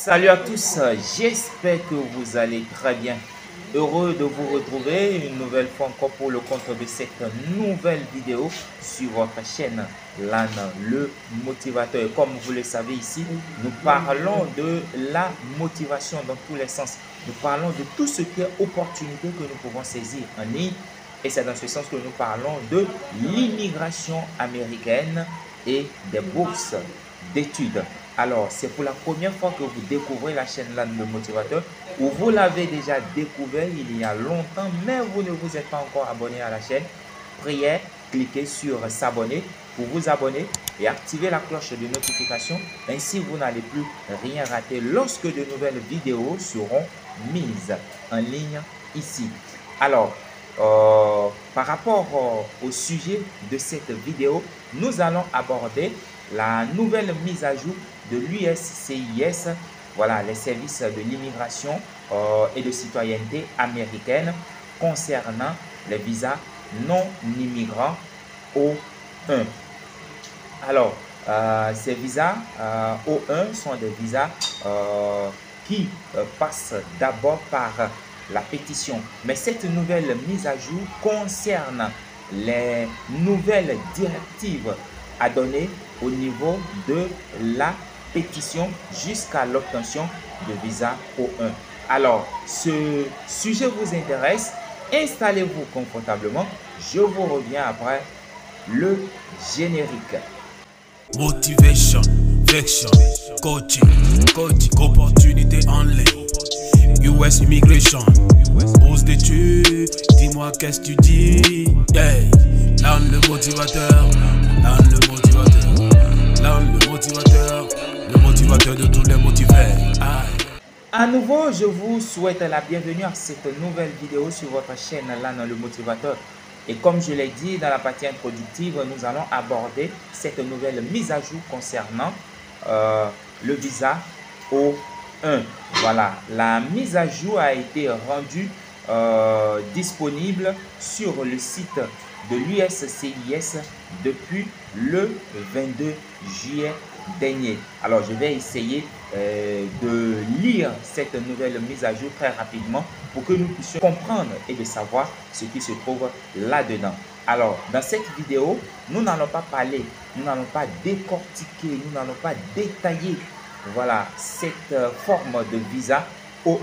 Salut à tous, j'espère que vous allez très bien. Heureux de vous retrouver une nouvelle fois encore pour le compte de cette nouvelle vidéo sur votre chaîne LAN, le motivateur. Et comme vous le savez ici, nous parlons de la motivation dans tous les sens. Nous parlons de tout ce qui est opportunité que nous pouvons saisir en ligne. Et c'est dans ce sens que nous parlons de l'immigration américaine et des bourses d'études. Alors, c'est pour la première fois que vous découvrez la chaîne LAN Le Motivateur ou vous l'avez déjà découvert il y a longtemps, mais vous ne vous êtes pas encore abonné à la chaîne. Priez, cliquez sur s'abonner pour vous abonner et activer la cloche de notification. Ainsi, vous n'allez plus rien rater lorsque de nouvelles vidéos seront mises en ligne ici. Alors, par rapport au sujet de cette vidéo, nous allons aborder la nouvelle mise à jour de l'USCIS, voilà, les services de l'immigration et de citoyenneté américaine concernant les visas non immigrants O1. Alors, ces visas O1 sont des visas qui passent d'abord par la pétition. Mais cette nouvelle mise à jour concerne les nouvelles directives à donner au niveau de la pétition jusqu'à l'obtention de visa O1. Alors, ce sujet vous intéresse, installez-vous confortablement. Je vous reviens après le générique. Motivation, vection, coaching, opportunité en ligne, US Immigration, bourse d'études, dis-moi qu'est-ce que tu dis, hey, LAN le motivateur, LAN le motivateur, LAN le motivateur de tous les motivés. À nouveau, je vous souhaite la bienvenue à cette nouvelle vidéo sur votre chaîne LAN le motivateur. Et comme je l'ai dit dans la partie introductive, nous allons aborder cette nouvelle mise à jour concernant le visa O1. Voilà, la mise à jour a été rendue disponible sur le site de l'USCIS depuis le 22 juillet dernier. Alors, je vais essayer de lire cette nouvelle mise à jour très rapidement pour que nous puissions comprendre et de savoir ce qui se trouve là-dedans. Alors, dans cette vidéo, nous n'allons pas parler, nous n'allons pas décortiquer, nous n'allons pas détailler, voilà, cette forme de visa O1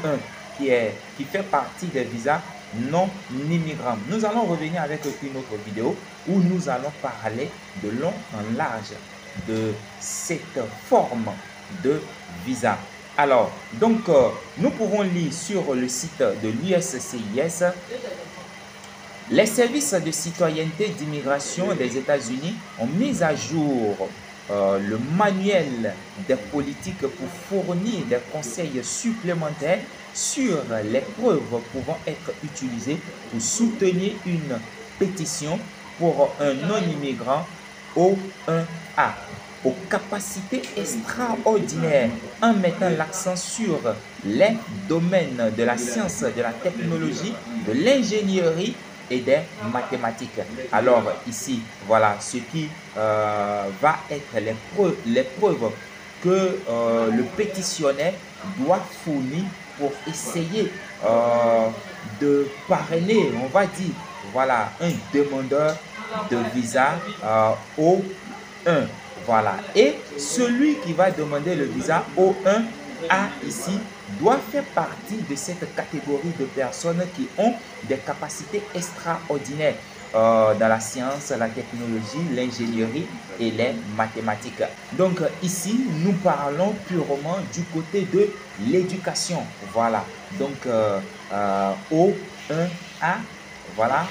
qui fait partie des visas non immigrants. Nous allons revenir avec une autre vidéo où nous allons parler de long en large de cette forme de visa. Alors, donc, nous pouvons lire sur le site de l'USCIS les services de citoyenneté d'immigration des États-Unis ont mis à jour le manuel des politiques pour fournir des conseils supplémentaires sur les preuves pouvant être utilisées pour soutenir une pétition pour un non-immigrant O1A aux capacités extraordinaires en mettant l'accent sur les domaines de la science, de la technologie, de l'ingénierie et des mathématiques. Alors ici, voilà ce qui va être les preuves que le pétitionnaire doit fournir pour essayer de parrainer, on va dire, voilà, un demandeur de visa O1. Voilà. Et celui qui va demander le visa O1A ici doit faire partie de cette catégorie de personnes qui ont des capacités extraordinaires dans la science, la technologie, l'ingénierie et les mathématiques. Donc ici, nous parlons purement du côté de l'éducation. Voilà. Donc O1A, voilà,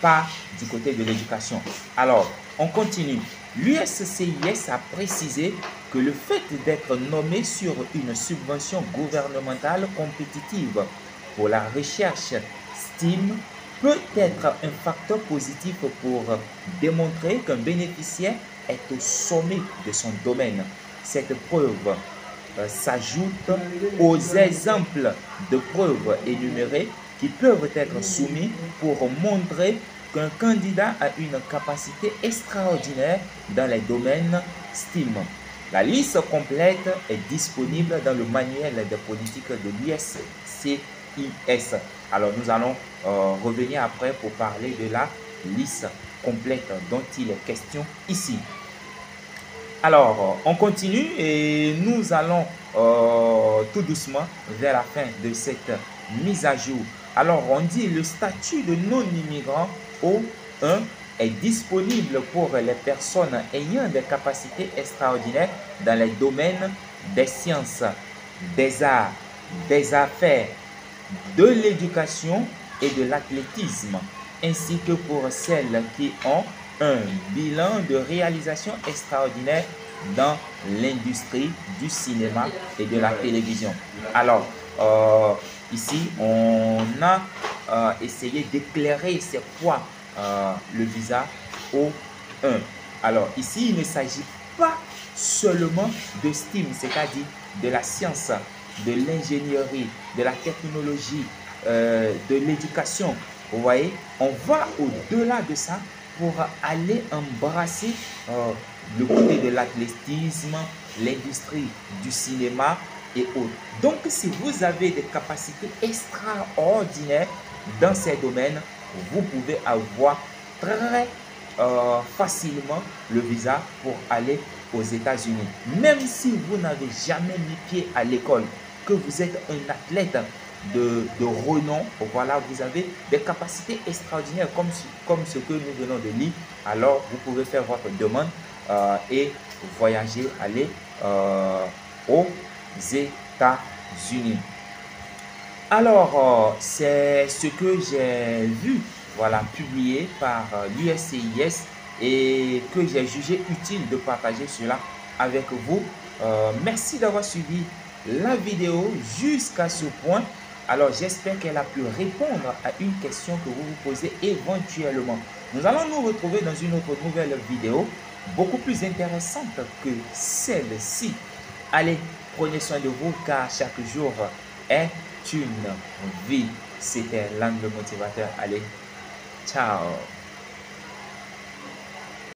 pas du côté de l'éducation. Alors, on continue. L'USCIS a précisé que le fait d'être nommé sur une subvention gouvernementale compétitive pour la recherche STEAM peut être un facteur positif pour démontrer qu'un bénéficiaire est au sommet de son domaine. Cette preuve s'ajoute aux exemples de preuves énumérées qui peuvent être soumis pour montrer qu'un candidat a une capacité extraordinaire dans les domaines STEAM. La liste complète est disponible dans le manuel de politique de l'USCIS. Alors, nous allons revenir après pour parler de la liste complète dont il est question ici. Alors, on continue et nous allons tout doucement vers la fin de cette mise à jour. Alors, on dit le statut de non-immigrant O1 est disponible pour les personnes ayant des capacités extraordinaires dans les domaines des sciences, des arts, des affaires, de l'éducation et de l'athlétisme, ainsi que pour celles qui ont un bilan de réalisation extraordinaire dans l'industrie du cinéma et de la télévision. Alors, ici, on a essayé d'éclairer c'est quoi le visa O1. Alors, ici, il ne s'agit pas seulement de STEAM, c'est-à-dire de la science, de l'ingénierie, de la technologie, de l'éducation. Vous voyez, on va au-delà de ça pour aller embrasser le côté de l'athlétisme, l'industrie du cinéma et autres. Donc, si vous avez des capacités extraordinaires dans ces domaines, vous pouvez avoir très facilement le visa pour aller aux États-Unis. Même si vous n'avez jamais mis pied à l'école, que vous êtes un athlète de renom, voilà, vous avez des capacités extraordinaires comme ce que nous venons de lire, alors vous pouvez faire votre demande et voyager, aller aux États-Unis. Alors, c'est ce que j'ai vu, voilà, publié par l'USCIS et que j'ai jugé utile de partager cela avec vous. Merci d'avoir suivi la vidéo jusqu'à ce point. Alors, j'espère qu'elle a pu répondre à une question que vous vous posez éventuellement. Nous allons nous retrouver dans une autre nouvelle vidéo, beaucoup plus intéressante que celle-ci. Allez, prenez soin de vous car chaque jour est une vie. C'était l'Angle Motivateur. Allez, ciao.